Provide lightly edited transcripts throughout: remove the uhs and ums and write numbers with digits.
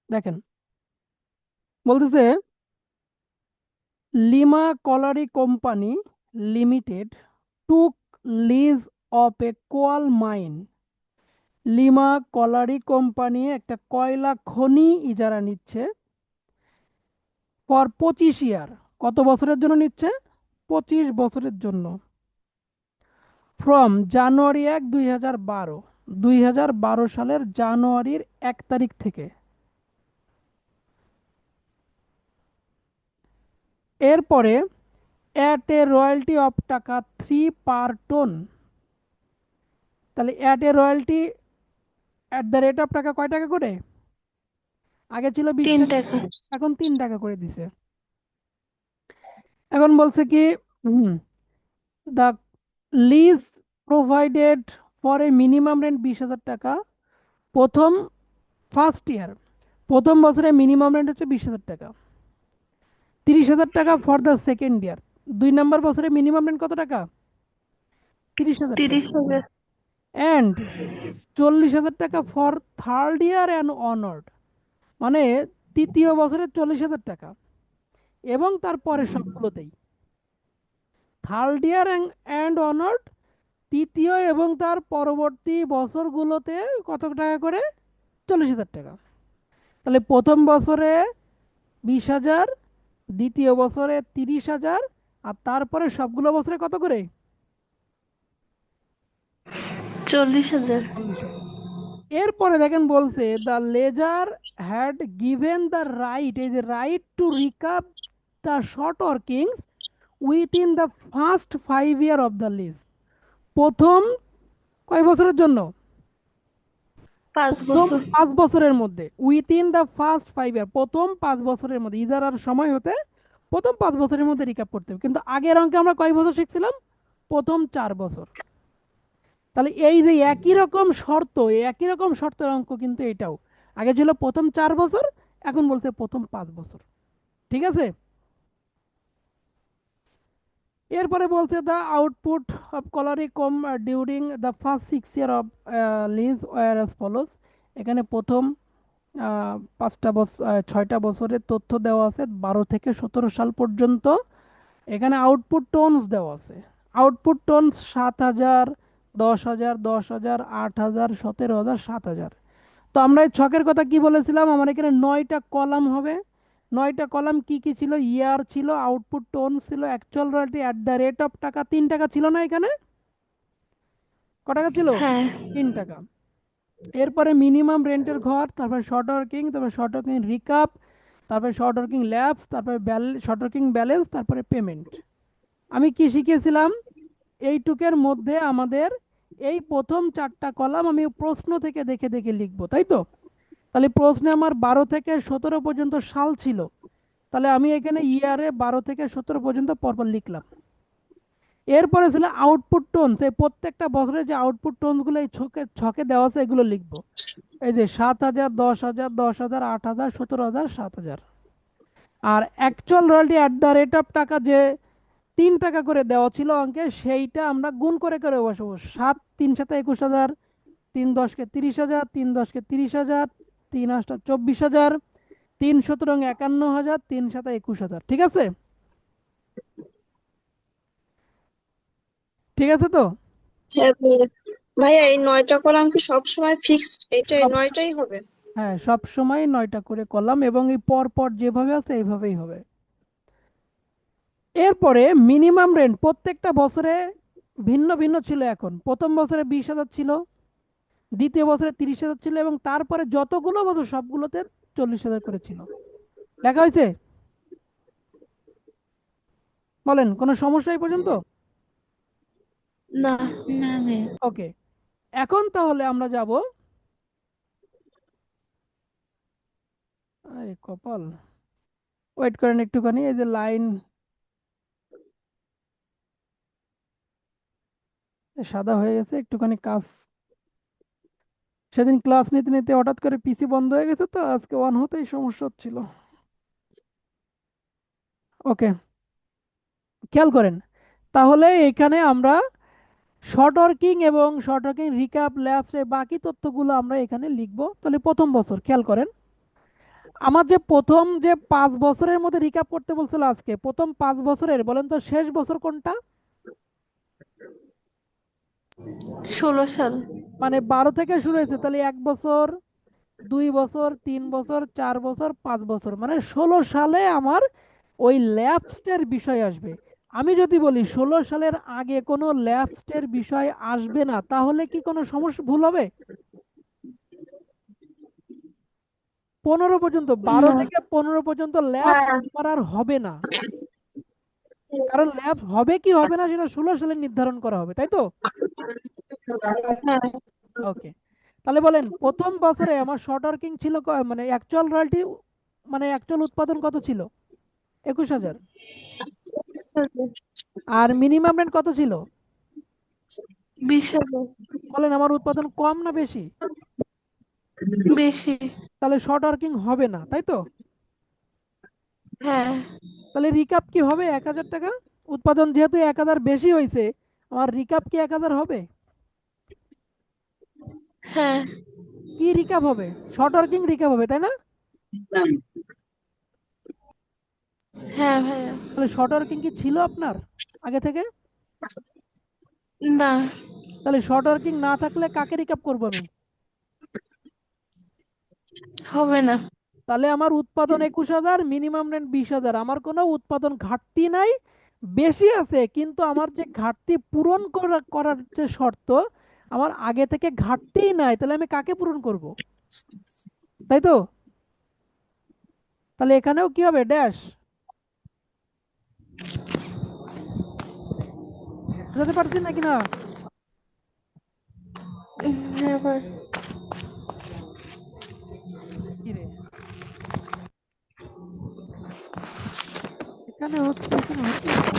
দেখেন, বলতেছে Lima colliery company limited took lease of a coal mine. Lima colliery company একটা কয়লা খনি ইজারা নিচ্ছে ফর 25 ইয়ার। কত বছরের জন্য নিচ্ছে? 25 বছরের জন্য। ফ্রম জানুয়ারি 1, 2012, 2012 সালের জানুয়ারির 1 তারিখ থেকে। এরপরে অ্যাট এ রয়্যালটি অফ টাকা 3 পার টন। তাহলে at a royalty at the rate of টাকা কয় টাকা করে? আগে ছিল 20 তিন টাকা, টাকা এখন 3 টাকা করে দিছে। এখন বলছে কি, the lease provided for a minimum rent 20,000 টাকা। প্রথম ফার্স্ট ইয়ার, প্রথম বছরে মিনিমাম রেন্ট হচ্ছে 20,000 টাকা। 30,000 টাকা ফর দ্য সেকেন্ড ইয়ার। 2 নম্বর বছরে মিনিমাম রেন্ট কত টাকা? 30,000 টাকা। 30,000। অ্যান্ড 40,000 টাকা for third year and onward. মানে তৃতীয় বছরে 40,000 টাকা এবং তারপরে সবগুলোতেই। থার্ড ইয়ার অ্যান্ড অনওয়ার্ড, তৃতীয় এবং তার পরবর্তী বছরগুলোতে কত টাকা করে? 40,000 টাকা। তাহলে প্রথম বছরে 20,000, দ্বিতীয় বছরে 30,000, আর তারপরে সবগুলো বছরে কত করে? 40,000। 40,000। এরপরে দেখেন বলছে the lessor had given the right, এই যে right to recoup the short workings within the first 5 year of the lease. প্রথম কয় বছরের জন্য? প্রথম5 বছর। 5 বছরের মধ্যে, উইথিন দ্য ফার্স্ট 5 ইয়ার, প্রথম 5 বছরের মধ্যে ইজারার সময় হতে প্রথম 5 বছরের মধ্যে রিকাপ করতে হবে। কিন্তু আগের অঙ্কে আমরা কয় বছর শিখছিলাম? প্রথম 4 বছর। তাহলে এই যে একই রকম শর্ত, এই একই রকম শর্তের অঙ্ক কিন্তু এটাও। আগে ছিল প্রথম 4 বছর, এখন বলতে প্রথম 5 বছর। ঠিক আছে। এরপরে বলছে the output of colliery co during the first 6 year of lease were as follows. এখানে প্রথম 6টা বছরের তথ্য দেওয়া আছে, 12 থেকে 17 সাল পর্যন্ত। এখানে আউটপুট টোনস দেওয়া আছে। Output tones 7,000, 10,000, 10,000, 8,000, 17,000, 7,000। তো আমরা এই ছকের কথা কি বলেছিলাম? আমার এখানে 9টা কলাম হবে। 9টা কলাম কি কি ছিল? ইয়ার ছিল, আউটপুট টোন ছিল, actual royalty, at the rate of টাকা। 3 টাকা ছিল না এখানে? ক টাকা ছিল? হ্যাঁ। 3 টাকা। এরপরে মিনিমাম রেন্টের ঘর, তারপরে শর্ট ওয়ার্কিং, তারপরে শর্ট ওয়ার্কিং রিকাপ, তারপরে শর্ট ওয়ার্কিং ল্যাবস, তারপরে শর্ট ওয়ার্কিং ব্যালেন্স, তারপরে পেমেন্ট। আমি কি শিখেছিলাম? এইটুকের মধ্যে আমাদের এই প্রথম 4টা কলাম আমি প্রশ্ন থেকে দেখে দেখে লিখবো, তাই তো? তাহলে প্রশ্নে আমার 12 থেকে 17 পর্যন্ত সাল ছিল। তাহলে আমি এখানে ইয়ারে 12 থেকে 17 পর্যন্ত পরপর লিখলাম। এরপরে ছিল আউটপুট টোনস, এই প্রত্যেকটা বছরে যে আউটপুট টোনস গুলো এই ছকে ছকে দেওয়া আছে এগুলো লিখবো। এই যে 7,000, 10,000, 10,000, 8,000, 17,000, 7,000। আর actual royalty at the rate of টাকা যে 3 টাকা করে দেওয়া ছিল অঙ্কে, সেইটা আমরা গুণ করে করে বসাবো। 7 3 7 21,000, 3 10 কে 30,000, 3 10 কে 30,000, 3 8 24,000, 3 17 51,000, 3 7 21,000। ঠিক আছে? ঠিক আছে তো? হ্যাঁ ভাইয়া। ভাইয়া, এই 9টা কলাম কি সব সময় ফিক্সড? এই সব 9টাই হবে? হ্যাঁ, সব সময় 9টা করে কলাম এবং এই পর পর যেভাবে আছে এইভাবেই হবে। এরপরে মিনিমাম রেন্ট প্রত্যেকটা বছরে ভিন্ন ভিন্ন ছিল। এখন প্রথম বছরে 20,000 ছিল, দ্বিতীয় বছরে 30,000 ছিল, এবং তারপরে যতগুলো বছর সবগুলোতে 40,000 করে ছিল। লেখা হয়েছে? বলেন, কোনো সমস্যা এই পর্যন্ত? না। না ভাই। ওকে। এখন তাহলে আমরা যাব, আরে কপাল, ওয়েট করেন একটুখানি, এই যে লাইন সাদা হয়ে গেছে, একটুখানি কাজ। সেদিন ক্লাস নিতে নিতে হঠাৎ করে পিসি বন্ধ হয়ে গেছে, তো আজকে অন হতেই সমস্যা হচ্ছিল। ওকে, খেয়াল করেন। তাহলে এখানে আমরা শর্ট ওয়ার্কিং এবং শর্ট ওয়ার্কিং রিক্যাপ ল্যাবস এর বাকি তথ্যগুলো আমরা এখানে লিখব। তাহলে প্রথম বছর খেয়াল করেন, আমার যে প্রথম যে 5 বছরের মধ্যে রিক্যাপ করতে বলছিল আজকে, প্রথম 5 বছরের বলেন তো শেষ বছর কোনটা? 16 সাল। মানে 12 থেকে শুরু হয়েছে, তাহলে 1 বছর, 2 বছর, 3 বছর, 4 বছর, 5 বছর, মানে 16 সালে আমার ওই ল্যাপসের বিষয় আসবে। আমি যদি বলি 16 সালের আগে কোনো ল্যাপসের বিষয় আসবে না, তাহলে কি কোনো সমস্যা, ভুল হবে? 15 পর্যন্ত, 12 না। থেকে 15 পর্যন্ত ল্যাপস হ্যাঁ আমার আর হবে না। কারণ ল্যাপস হবে কি হবে না সেটা 16 সালে নির্ধারণ করা হবে, তাই তো? হ্যাঁ। ওকে, তাহলে বলেন প্রথম বছরে আমার শর্ট ওয়ার্কিং ছিল মানে অ্যাকচুয়াল রয়্যালটি, মানে অ্যাকচুয়াল উৎপাদন কত ছিল? 21,000। 20,000। আর মিনিমাম রেন্ট কত ছিল? 20,000। বলেন আমার উৎপাদন কম না বেশি? বেশি। তাহলে শর্ট ওয়ার্কিং হবে না, তাই তো? হ্যাঁ। তাহলে রিকাপ কি হবে 1,000 টাকা? উৎপাদন যেহেতু 1,000 বেশি হয়েছে, আমার রিকাপ কি 1,000 হবে? হ্যাঁ। কি রিকাপ হবে? শর্ট ওয়ার্কিং রিকাপ হবে, তাই না? হ্যাঁ ভাইয়া। তাহলে শর্ট ওয়ার্কিং কি ছিল আপনার আগে থেকে? না। তাহলে শর্ট ওয়ার্কিং না থাকলে কাকে রিকাপ করবো আমি? হবে না। তাহলে আমার উৎপাদন 21,000, মিনিমাম রেন্ট 20,000, আমার কোনো উৎপাদন ঘাটতি নাই, বেশি আছে, কিন্তু আমার যে ঘাটতি পূরণ করার যে শর্ত, আমার আগে থেকে ঘাটতিই নাই, তাহলে আমি কাকে পূরণ করব? তাই তো? তাহলে এখানেও কি হবে, ড্যাশ। বুঝতে পারছি নাকি না? হ্যাঁ পারছি। কি রে, এখানে হচ্ছে, এখানে হচ্ছে না কেন?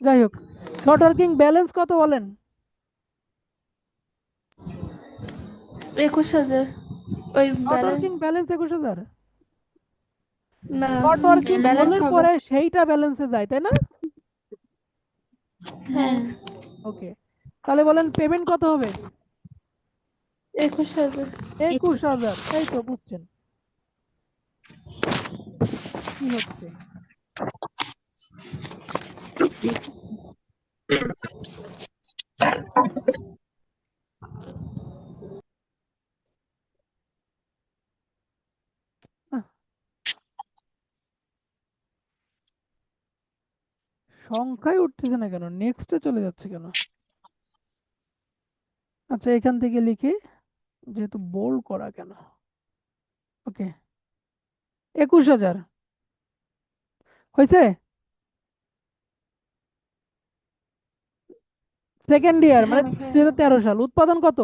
যাই হোক, শর্ট ওয়ার্কিং ব্যালেন্স কত বলেন? 21,000। ওই শর্ট ওয়ার্কিং ব্যালেন্স। ব্যালেন্স 21,000? না, শর্ট ওয়ার্কিং ব্যালেন্স হলে হবে। পরে সেইটা ব্যালেন্সে যায়, তাই না? হ্যাঁ। ওকে, তাহলে বলেন পেমেন্ট কত হবে? 21,000। 21,000, এই তো বুঝছেন কি হচ্ছে। আহ, সংখ্যায় উঠতেছে না কেন, নেক্সটে চলে যাচ্ছে কেন? আচ্ছা, এখান থেকে লিখি, যেহেতু বোল্ড করা কেন। ওকে, 21,000 হয়েছে। সেকেন্ড ইয়ার মানে হ্যাঁ দুই ভাইয়া। হাজার তেরো সাল, উৎপাদন কত?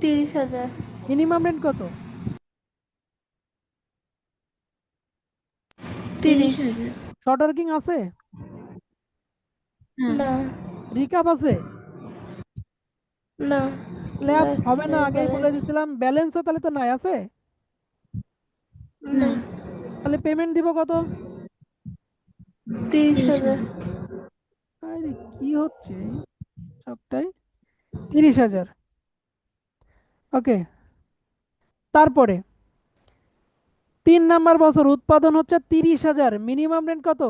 30,000। মিনিমাম রেন্ট কত? 30। শর্ট ওয়ার্কিং আছে? না। রিকাপ আছে? না। ল্যাবস লাস্ট হবে না, নেই আগেই বলে ব্যালেন্স। দিছিলাম। ব্যালেন্সও তাহলে তো নাই, আছে? না। তাহলে পেমেন্ট দিব কত? 30,000। আরে কি হচ্ছে এই সবটাই? 30,000। ওকে, তারপরে 3 নাম্বার বছর উৎপাদন হচ্ছে 30,000, মিনিমাম রেন্ট কত?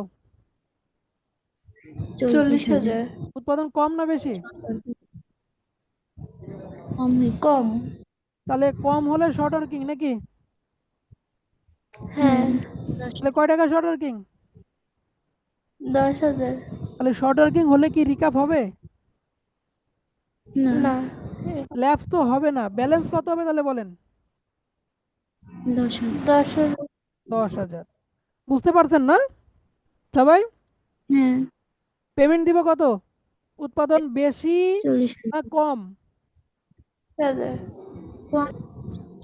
40,000। উৎপাদন কম না বেশি? কম। তাহলে কম হলে শর্ট ওয়ার্কিং নাকি? হ্যাঁ। তাহলে কয় টাকা শর্ট ওয়ার্কিং? 10,000। তাহলে শর্ট ওয়ার্কিং হলে কি রিকাপ হবে? না। ল্যাপস তো হবে না, ব্যালেন্স কত হবে তাহলে বলেন? 10,000। 10,000। বুঝতে পারছেন না সবাই? পেমেন্ট দিব কত? উৎপাদন বেশি না কম? 10,000।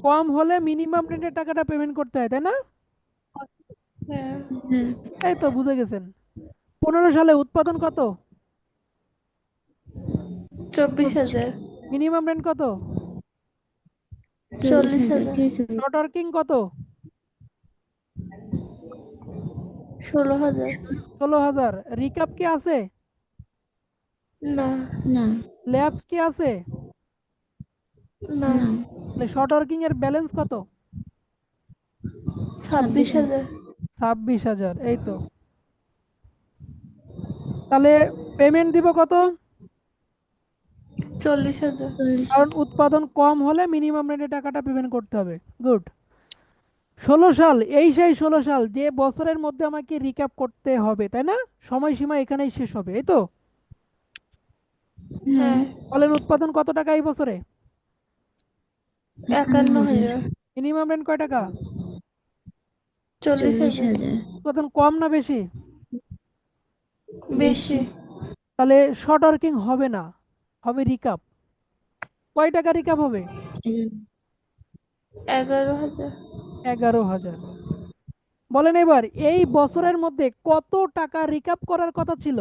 কম হলে মিনিমাম রেন্টের টাকাটা পেমেন্ট করতে হয়, তাই না? হ্যাঁ। এই তো বুঝে গেছেন। 15 সালে উৎপাদন কত? 24,000। মিনিমাম রেন্ট কত? 40,000। শর্ট ওয়ার্কিং কত? 16,000। 16,000। রিকাপ কি আছে? না। ল্যাবস কি আছে? না। তাহলে শর্ট ওয়ার্কিং এর ব্যালেন্স কত? 26,000। 26,000, এই তো। তাহলে পেমেন্ট দিব কত? 40,000। কারণ উৎপাদন কম হলে মিনিমাম রেটে টাকাটা পেমেন্ট করতে হবে। গুড। 16 সাল, এই সেই 16 সাল যে বছরের মধ্যে আমাকে রিক্যাপ করতে হবে, তাই না? সময়সীমা এখানেই শেষ হবে, এই তো। হ্যাঁ। বলেন উৎপাদন কত টাকা এই বছরে? 51,000। মিনিমাম রেন্ট কয় টাকা? 40,000। উৎপাদন কম না বেশি? বেশি। তাহলে শর্ট ওয়ার্কিং হবে না, হবে রিকাপ। কয় টাকা রিকাপ হবে? 11,000। 11,000। বলেন এবার এই বছরের মধ্যে কত টাকা রিকাপ করার কথা ছিল?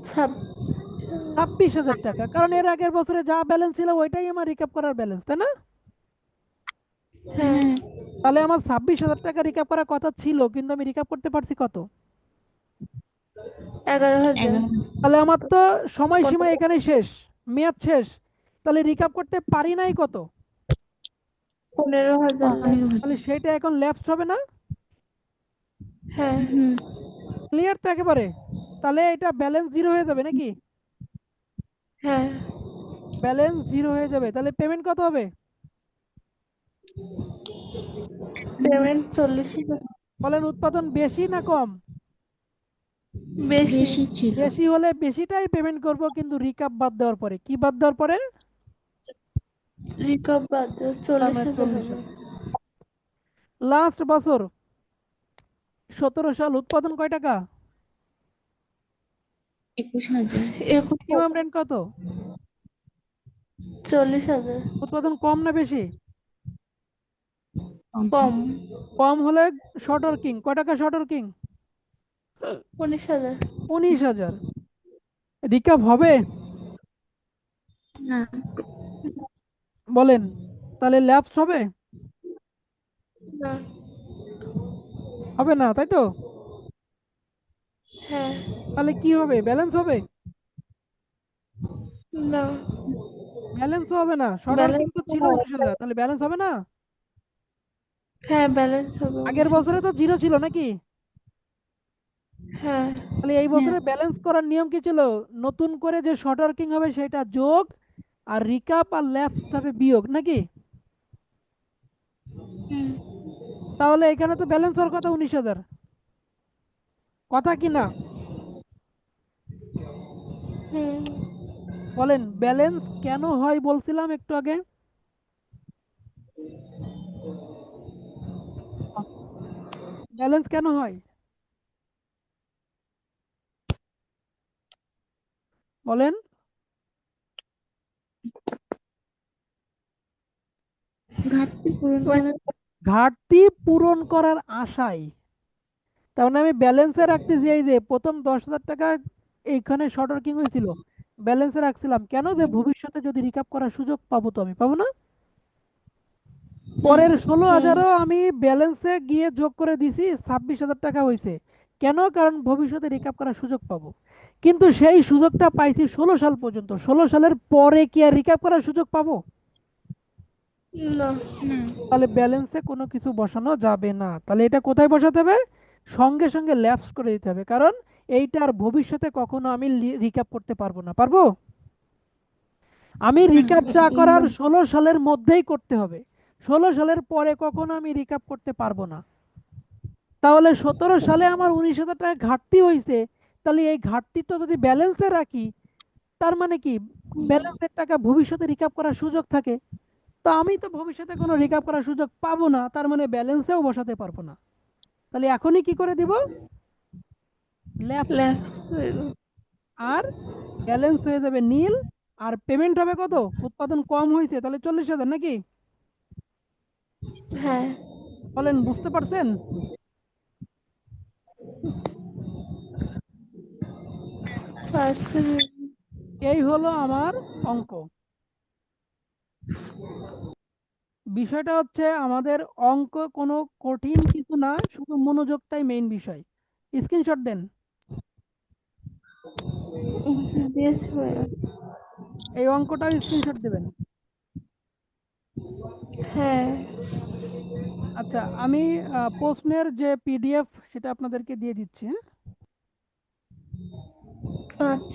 26,000 টাকা, কারণ এর আগের বছরে যা ব্যালেন্স ছিল ওইটাই আমার রিকাপ করার ব্যালেন্স, তাই না? হ্যাঁ। তাহলে আমার 26,000 টাকা রিকাপ করার কথা ছিল, কিন্তু আমি রিকাপ করতে পারছি কত? 11,000। তাহলে আমার তো সময়সীমা এখানে শেষ, মেয়াদ শেষ। তাহলে রিকাপ করতে পারি নাই কত? 15,000। তাহলে সেটা এখন ল্যাপস হবে না? হ্যাঁ। ক্লিয়ার তো একেবারে? তাহলে এটা ব্যালেন্স জিরো হয়ে যাবে নাকি? হ্যাঁ। ব্যালেন্স জিরো হয়ে যাবে, তাহলে পেমেন্ট কত হবে? পেমেন্ট 40,000। বলেন উৎপাদন বেশি না কম? বেশি। বেশি হলে বেশিটাই পেমেন্ট করব, কিন্তু রিকাপ বাদ দেওয়ার পরে। কি বাদ দেওয়ার পরে? রিকভ বাদ দিয়ে তার মানে 40,000 হবে। 40,000। লাস্ট বছর 17 সাল উৎপাদন কয় টাকা? 21,000। মিনিমাম রেন্ট কত? 40,000। উৎপাদন কম না বেশি? কম। কম হলে শর্ট ওয়ার্কিং কয় টাকা? Short working 19,000। 19,000। রিকাপ হবে? না। বলেন, তাহলে ল্যাপস হবে? না। হবে না, তাই তো? হ্যাঁ। তাহলে কি হবে? ব্যালেন্স হবে? না। ব্যালেন্স হবে না। শর্ট ওয়ার্কিং ব্যালেন্স তো ছিল 19,000, তাহলে ব্যালেন্স হবে না? হ্যাঁ, ব্যালেন্স হবে আগের 19,000। বছরে তো জিরো ছিল নাকি? হ্যাঁ। তাহলে এই বছরে ব্যালেন্স করার নিয়ম কি ছিল? নতুন করে যে শর্ট ওয়ার্কিং হবে সেটা যোগ, আর রিকাপ আর ল্যাপস হবে বিয়োগ, নাকি? তাহলে এখানে তো ব্যালেন্স হওয়ার কথা 19,000, কথা কি না? হুম। বলেন ব্যালেন্স কেন হয় বলছিলাম একটু আগে? ব্যালেন্স কেন হয় বলেন? ঘাটতি পূরণ করার আশায়। তার মানে আমি ব্যালেন্সে রাখতেছি, এই যে প্রথম 10,000 টাকা এইখানে শর্ট ওয়ার্কিং হয়েছিল, ব্যালেন্সে রাখছিলাম কেন? যে ভবিষ্যতে যদি রিকাপ করার সুযোগ পাবো, তো আমি পাবো না? পরের 16,000ও আমি ব্যালেন্সে গিয়ে যোগ করে দিছি, 26,000 টাকা হয়েছে। কেন? কারণ ভবিষ্যতে রিকাপ করার সুযোগ পাবো। কিন্তু সেই সুযোগটা পাইছি 16 সাল পর্যন্ত। 16 সালের পরে কি আর রিকাপ করার সুযোগ পাবো? না। তাহলে ব্যালেন্সে কোনো কিছু বসানো যাবে না। তাহলে এটা কোথায় বসাতে হবে? সঙ্গে সঙ্গে ল্যাপস করে দিতে হবে, কারণ এইটার ভবিষ্যতে কখনো আমি রিক্যাপ করতে পারবো না। পারবো? আমি রিক্যাপ যা করার 16 সালের মধ্যেই করতে হবে। 16 সালের পরে কখনো আমি রিক্যাপ করতে পারবো না। তাহলে 17 সালে আমার 19,000 টাকা ঘাটতি হয়েছে, তাহলে এই ঘাটতিটা যদি ব্যালেন্সে রাখি, তার মানে কি ব্যালেন্সের টাকা ভবিষ্যতে রিক্যাপ করার সুযোগ থাকে। তো আমি তো ভবিষ্যতে কোনো রিক্যাপ করার সুযোগ পাবো না, তার মানে ব্যালেন্সেও বসাতে পারবো না। তাহলে এখনই কি করে দিব? লেফট। ল্যাপস হইল। আর ব্যালেন্স হয়ে যাবে নীল। আর পেমেন্ট হবে কত? উৎপাদন কম হয়েছে, তাহলে 40,000 নাকি? হ্যাঁ। বলেন বুঝতে পারছেন? পার্সেল। এই হলো আমার অঙ্ক। বিষয়টা হচ্ছে আমাদের অঙ্ক কোনো কঠিন কিছু না, শুধু মনোযোগটাই মেইন বিষয়। স্ক্রিনশট দেন। দিয়েছি ভাইয়া। এই অঙ্কটাও স্ক্রিনশট দেবেন। হ্যাঁ। আচ্ছা, আমি প্রশ্নের যে পিডিএফ সেটা আপনাদেরকে দিয়ে দিচ্ছি, হ্যাঁ? আচ্ছা।